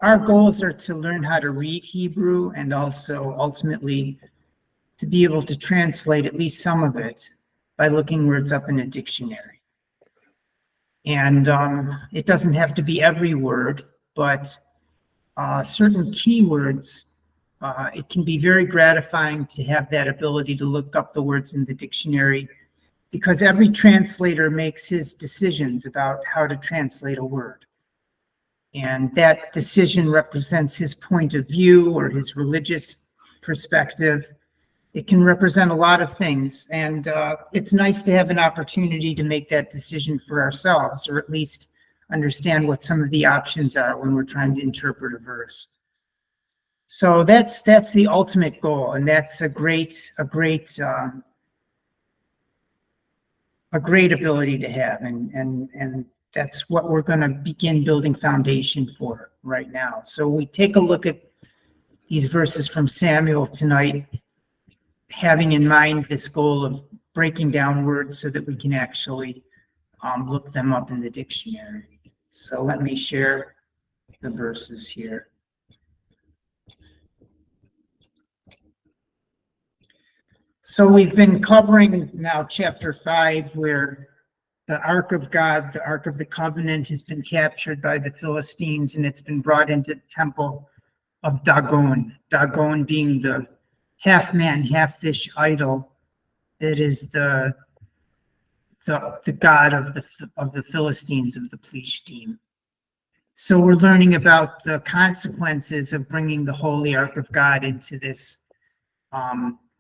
our goals are to learn how to read Hebrew and also ultimately to be able to translate at least some of it by looking words up in a dictionary. And it doesn't have to be every word, but certain keywords, it can be very gratifying to have that ability to look up the words in the dictionary, because every translator makes his decisions about how to translate a word. And that decision represents his point of view or his religious perspective. It can represent a lot of things. And it's nice to have an opportunity to make that decision for ourselves, or at least understand what some of the options are when we're trying to interpret a verse. So that's the ultimate goal, and that's a great ability to have, and that's what we're going to begin building foundation for right now. So we take a look at these verses from Samuel tonight, having in mind this goal of breaking down words so that we can actually look them up in the dictionary. So let me share the verses here. So we've been covering now chapter 5, where the Ark of God, the Ark of the Covenant, has been captured by the Philistines, and it's been brought into the temple of Dagon. Dagon being the half-man, half-fish idol that is the god of the Philistines, of the Plishtim. So we're learning about the consequences of bringing the holy Ark of God into this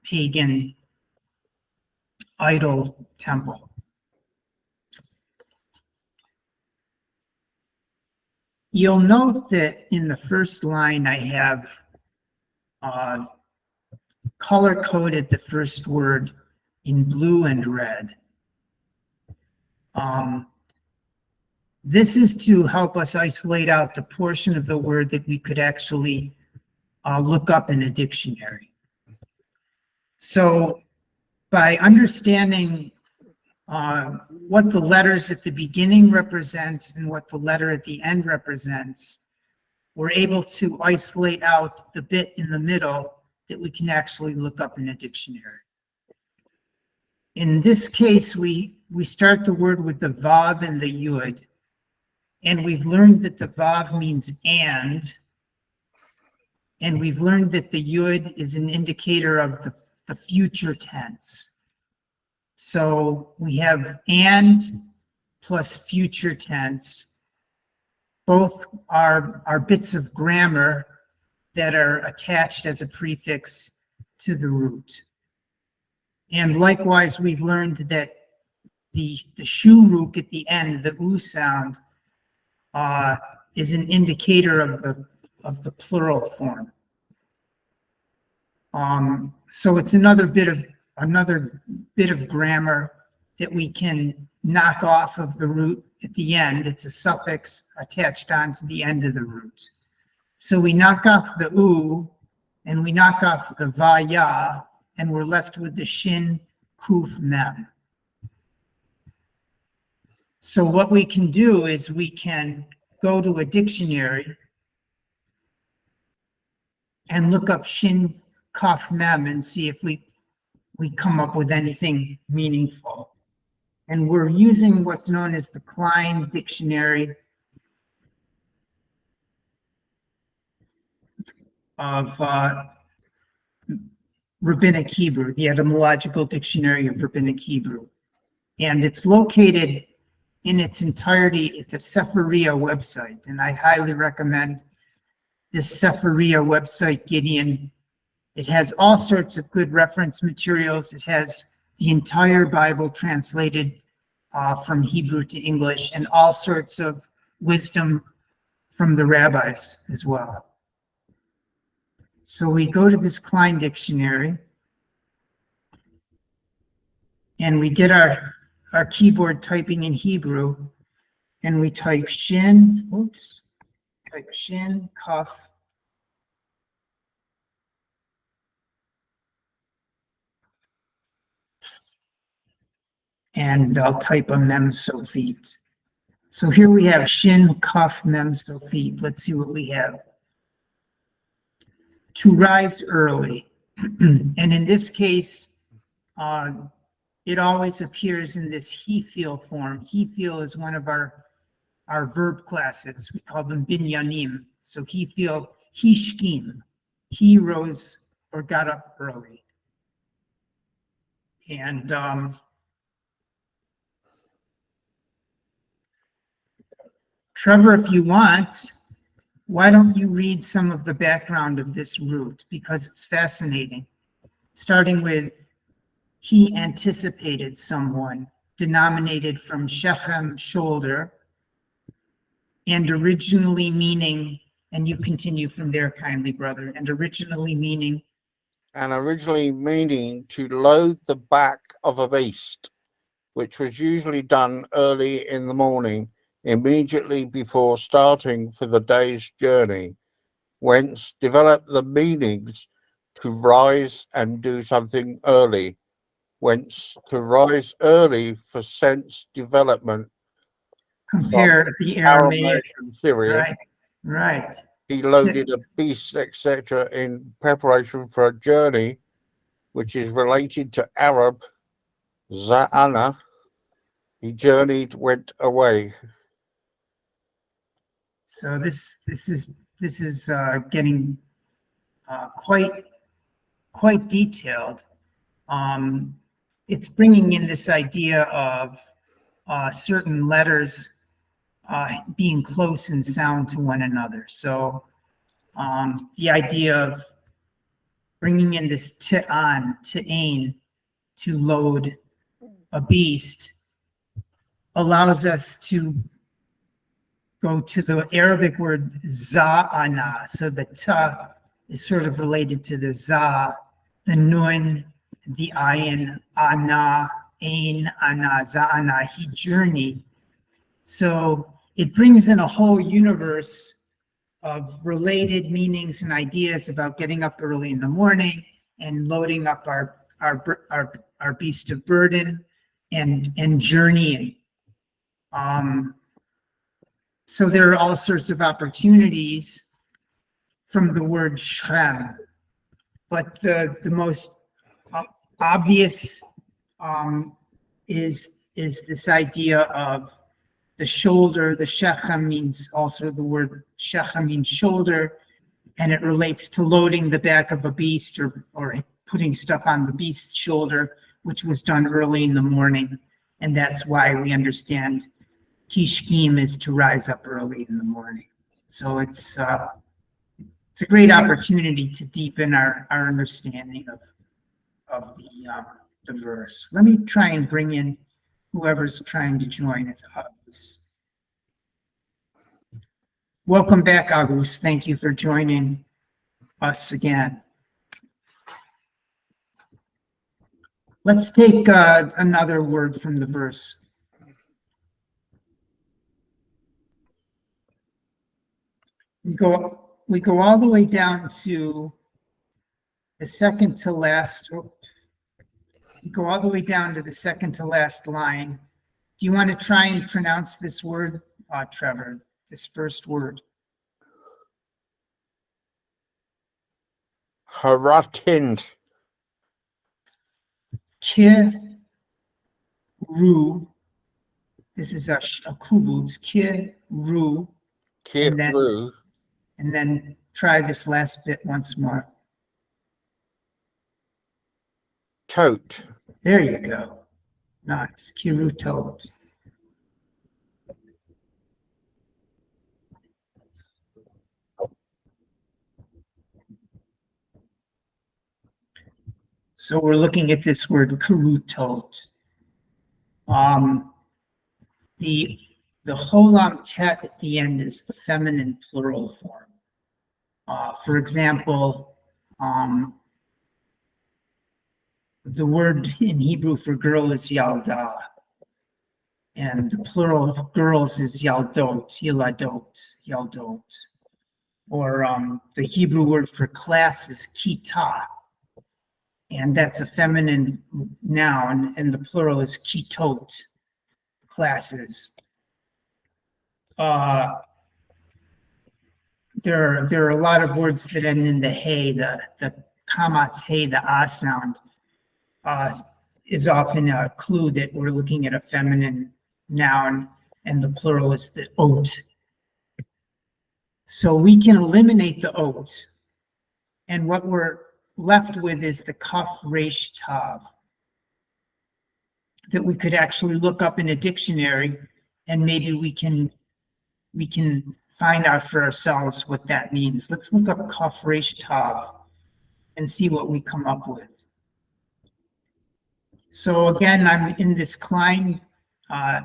pagan idol temple. You'll note that in the first line I have color-coded the first word in blue and red. This is to help us isolate out the portion of the word that we could actually look up in a dictionary. So by understanding what the letters at the beginning represent and what the letter at the end represents, we're able to isolate out the bit in the middle that we can actually look up in a dictionary. In this case, we start the word with the vav and the yud, and we've learned that the vav means and we've learned that the yud is an indicator of the future tense. So we have and plus future tense. Both are bits of grammar that are attached as a prefix to the root. And likewise, we've learned that the shuruk at the end, the u sound, is an indicator of the plural form. So it's another bit of grammar that we can knock off of the root at the end. It's a suffix attached onto the end of the root. So we knock off the u, and we knock off the va-ya, and we're left with the shin kuf mem. So what we can do is we can go to a dictionary and look up shin kaf mem and see if we come up with anything meaningful. And we're using what's known as the Klein Dictionary of Rabbinic Hebrew, the Etymological Dictionary of Rabbinic Hebrew. And it's located in its entirety at the Sephariah website. And I highly recommend this Sephariah website, Gideon. It has all sorts of good reference materials. It has the entire Bible translated from Hebrew to English, and all sorts of wisdom from the rabbis as well. So we go to this Klein Dictionary, and we get our keyboard typing in Hebrew, and we type shin, kaf, and I'll type a mem sofit. So here we have shin kaf mem sofit. Let's see what we have. to rise early. And in this case, it always appears in this he feel form. He feel is one of our verb classes. We call them binyanim. So he feel, he shkim. He rose or got up early. And Trevor, if you want, why don't you read some of the background of this root, because it's fascinating. Starting with, he anticipated someone, denominated from Shechem, shoulder, and originally meaning, and you continue from there kindly, brother, and originally meaning to load the back of a beast, which was usually done early in the morning, immediately before starting for the day's journey, whence develop the meanings to rise and do something early, whence to rise early for sense development. Compare the Aramaic, Syrian. Right. He loaded a beast, etc., in preparation for a journey, which is related to Arab Za'ana. He journeyed, went away. So this is getting quite detailed. It's bringing in this idea of certain letters being close in sound to one another. So the idea of bringing in this ta'an, ta'ain, to load a beast, allows us to go to the Arabic word za'ana. So the ta is sort of related to the za, the nun, the ayin, ana, ain, ana, za'ana. He journeyed. So it brings in a whole universe of related meanings and ideas about getting up early in the morning and loading up our beast of burden and journeying. So there are all sorts of opportunities from the word shrem, but the most obvious is this idea of the shoulder. The shechem means also, the word shechem means shoulder, and it relates to loading the back of a beast or putting stuff on the beast's shoulder, which was done early in the morning. And that's why we understand Kishkim is to rise up early in the morning. So it's a great opportunity to deepen our understanding of the verse. Let me try and bring in whoever's trying to join. It's Agus. Welcome back, Agus. Thank you for joining us again. Let's take another word from the verse. We go all the way down to the second to last. We go all the way down to the second to last line. Do you want to try and pronounce this word, Trevor? This first word. Haratind. Kiru. This is a kubutz. Kiru. Kiru. And then try this last bit once more. Tote. There you go. Nice. Kiru tote. So we're looking at this word kurutot. The holam tet at the end is the feminine plural form. For example, the word in Hebrew for girl is yalda, and the plural of girls is yaldot, yiladot, yaldot. Or the Hebrew word for class is kita, and that's a feminine noun, and the plural is kitot, classes. there are a lot of words that end in the hey, the kamat's hey, the ah sound, is often a clue that we're looking at a feminine noun, and the plural is the oat. So we can eliminate the oat, and what we're left with is the kaf resh tav, that we could actually look up in a dictionary, and maybe we can find out for ourselves what that means. Let's look up kaf resh tav and see what we come up with. So again, I'm in this Klein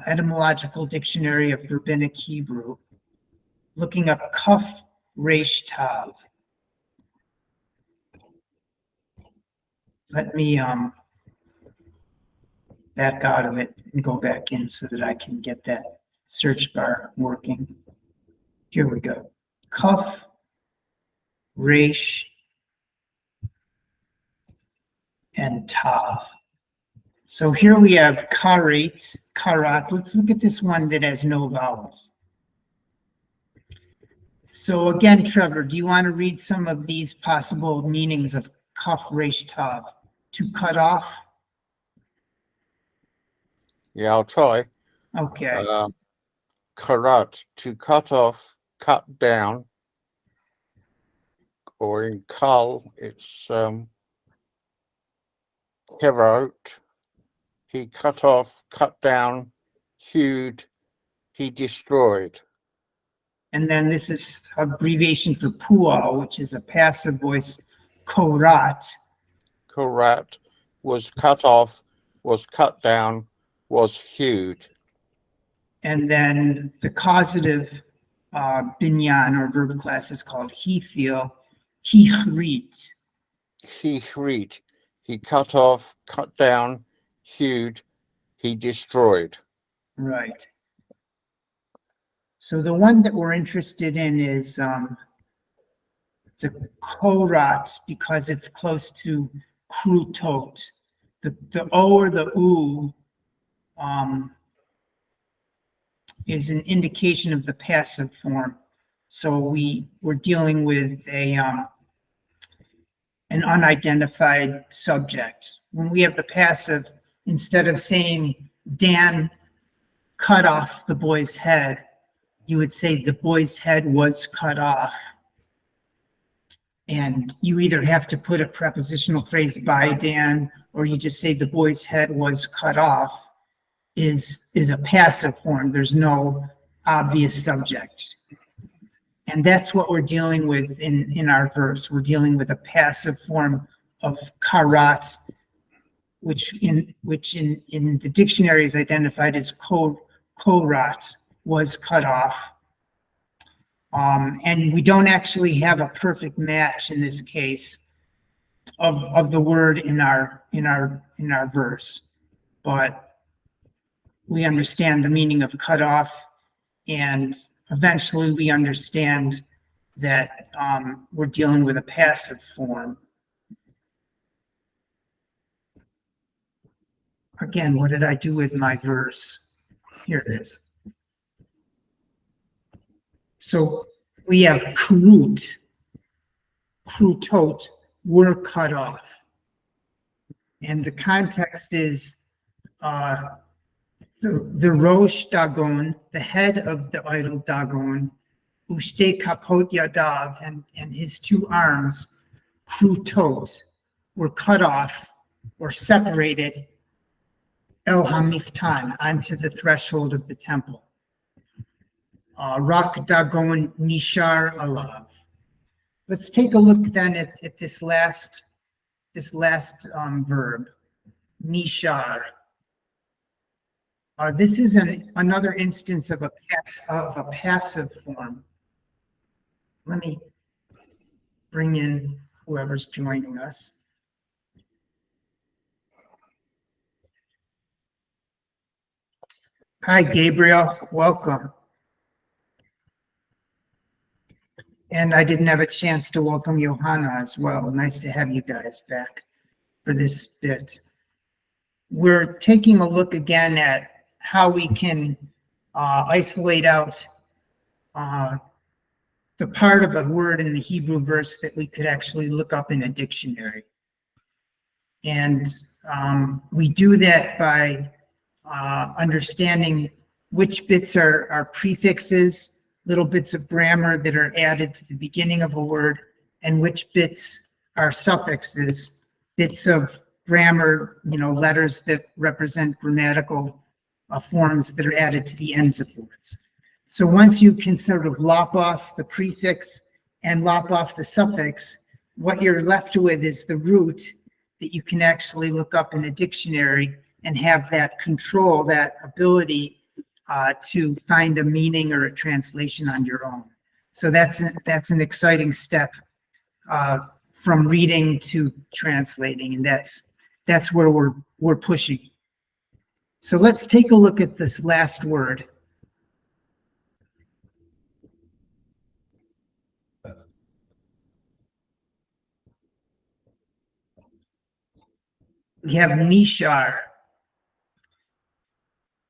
etymological dictionary of Rabbinic Hebrew, looking up kaf resh tav. Let me back out of it and go back in so that I can get that search bar working. Here we go. Kaf resh and tav. So here we have karet, karat. Let's look at this one that has no vowels. So again, Trevor, do you want to read some of these possible meanings of kaf resh tav? To cut off? Yeah, I'll try. Okay. Karat, to cut off, cut down, or in kal, it's kerot. He cut off, cut down, hewed, he destroyed. And then this is abbreviation for pual, which is a passive voice, korat. Karat was cut off, was cut down, was hewed. And then the causative binyan or verb class is called hifil, hichrit. Hechrit, he cut off, cut down, hewed, he destroyed. Right. So the one that we're interested in is the korat, because it's close to krutot. The o or the u is an indication of the passive form. So we're dealing with an unidentified subject. When we have the passive, instead of saying Dan cut off the boy's head, you would say the boy's head was cut off. And you either have to put a prepositional phrase by Dan, or you just say the boy's head was cut off, is a passive form. There's no obvious subject. And that's what we're dealing with in our verse. We're dealing with a passive form of karat, which in the dictionary is identified as korat, was cut off. And we don't actually have a perfect match in this case of the word in our verse, but we understand the meaning of cut off, and eventually we understand that we're dealing with a passive form. Again, what did I do with my verse? Here it is. So we have krut, krutot, were cut off. And the context is the Rosh Dagon, the head of the idol Dagon, ushte kapot yadav, and his two arms, krutot, were cut off or separated, el hamiftan, onto the threshold of the temple. Rak Dagon nishar alav. Let's take a look then at this last verb, nishar. This is another instance of a passive form. Let me bring in whoever's joining us. Hi, Gabriel. Welcome. And I didn't have a chance to welcome Johanna as well. Nice to have you guys back for this bit. We're taking a look again at how we can isolate out the part of a word in the Hebrew verse that we could actually look up in a dictionary. And we do that by understanding which bits are prefixes, little bits of grammar that are added to the beginning of a word, and which bits are suffixes, bits of grammar, letters that represent grammatical forms that are added to the ends of words. So once you can sort of lop off the prefix and lop off the suffix, what you're left with is the root that you can actually look up in a dictionary and have that control, that ability to find a meaning or a translation on your own. So that's an exciting step from reading to translating, and that's where we're pushing. So let's take a look at this last word. We have nishar.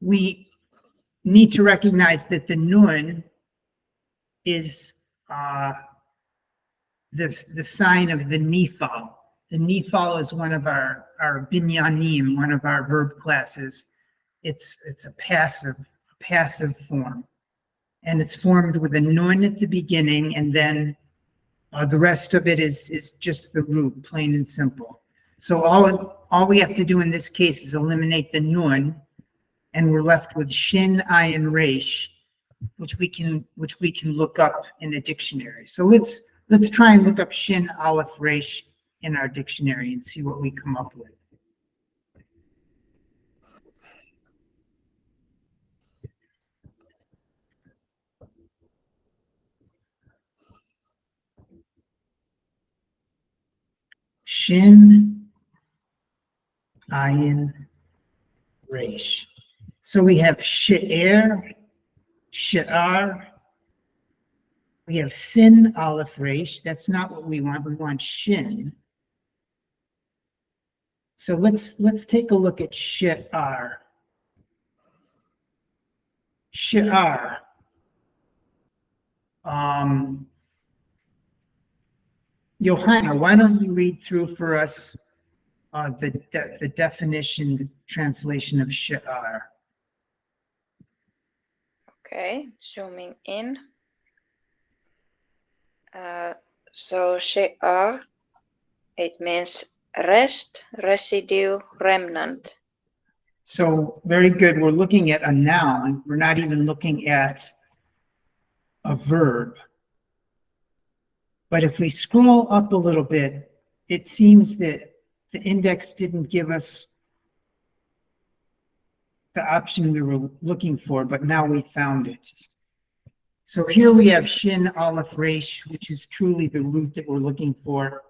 We need to recognize that the nun is the sign of the nifal. The nifal is one of our binyanim, one of our verb classes. It's a passive form. And it's formed with a nun at the beginning, and then the rest of it is just the root, plain and simple. So all we have to do in this case is eliminate the nun, and we're left with shin, ayin, resh, which we can look up in a dictionary. So let's try and look up shin, aleph, resh in our dictionary and see what we come up with. Shin, ayin, resh. So we have she'er, she'ar. We have sin, aleph, resh. That's not what we want. We want shin. So let's take a look at she'ar. She'ar. Johanna, why don't you read through for us the definition, the translation of she'ar? Okay, zooming in. So she'ar, it means rest, residue, remnant. So very good. We're looking at a noun. We're not even looking at a verb. But if we scroll up a little bit, it seems that the index didn't give us the option we were looking for, but now we found it. So here we have shin, aleph, resh, which is truly the root that we're looking for.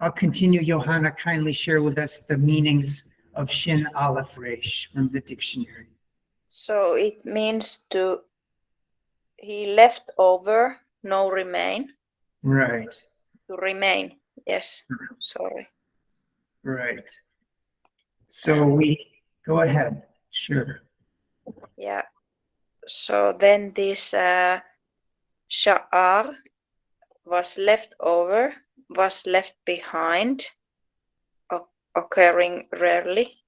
I'll continue. Johanna, kindly share with us the meanings of shin, aleph, resh from the dictionary. So it means he left over, no remain. Right. To remain, yes, sorry. Right. So we go ahead, sure. Yeah, so then this sha'ar was left over, was left behind, occurring rarely,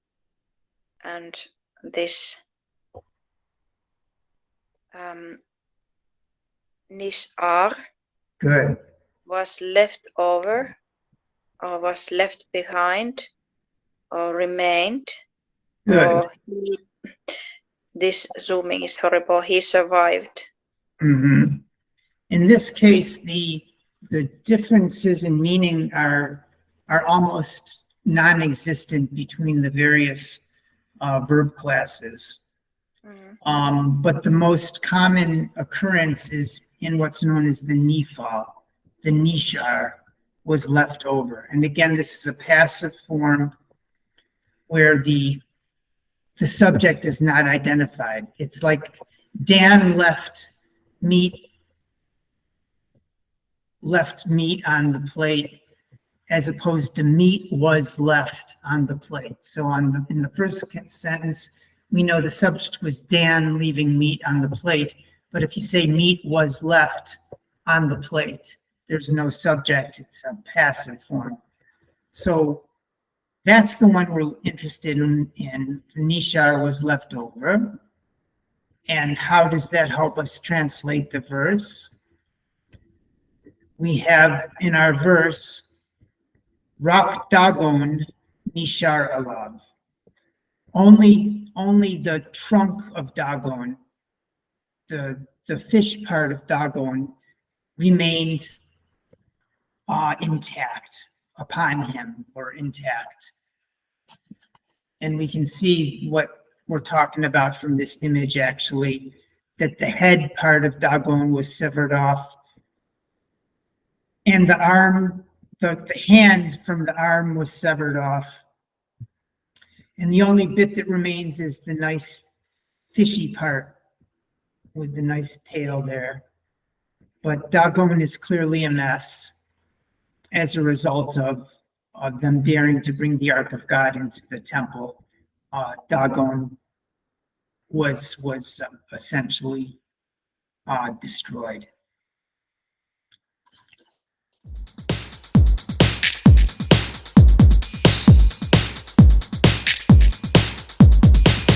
and this nishar Good. was left over, or was left behind, or remained. Good. Or this zooming is horrible, he survived. Mm-hmm. In this case, the differences in meaning are almost non-existent between the various verb classes. Mm-hmm. But the most common occurrence is in what's known as the nifal. The nishar was left over. And again, this is a passive form where the subject is not identified. It's like Dan left meat on the plate, as opposed to meat was left on the plate. So in the first sentence, we know the subject was Dan leaving meat on the plate, But if you say meat was left on the plate, there's no subject, it's a passive form. So that's the one we're interested in. The nishar was left over. And how does that help us translate the verse? We have in our verse, Rak Dagon nishar alav. Only the trunk of Dagon, the fish part of Dagon, remained intact upon him, or intact. And we can see what we're talking about from this image, actually, that the head part of Dagon was severed off, and the arm, the hand from the arm was severed off. And the only bit that remains is the nice fishy part with the nice tail there. But Dagon is clearly a mess as a result of them daring to bring the Ark of God into the temple. Dagon was essentially destroyed.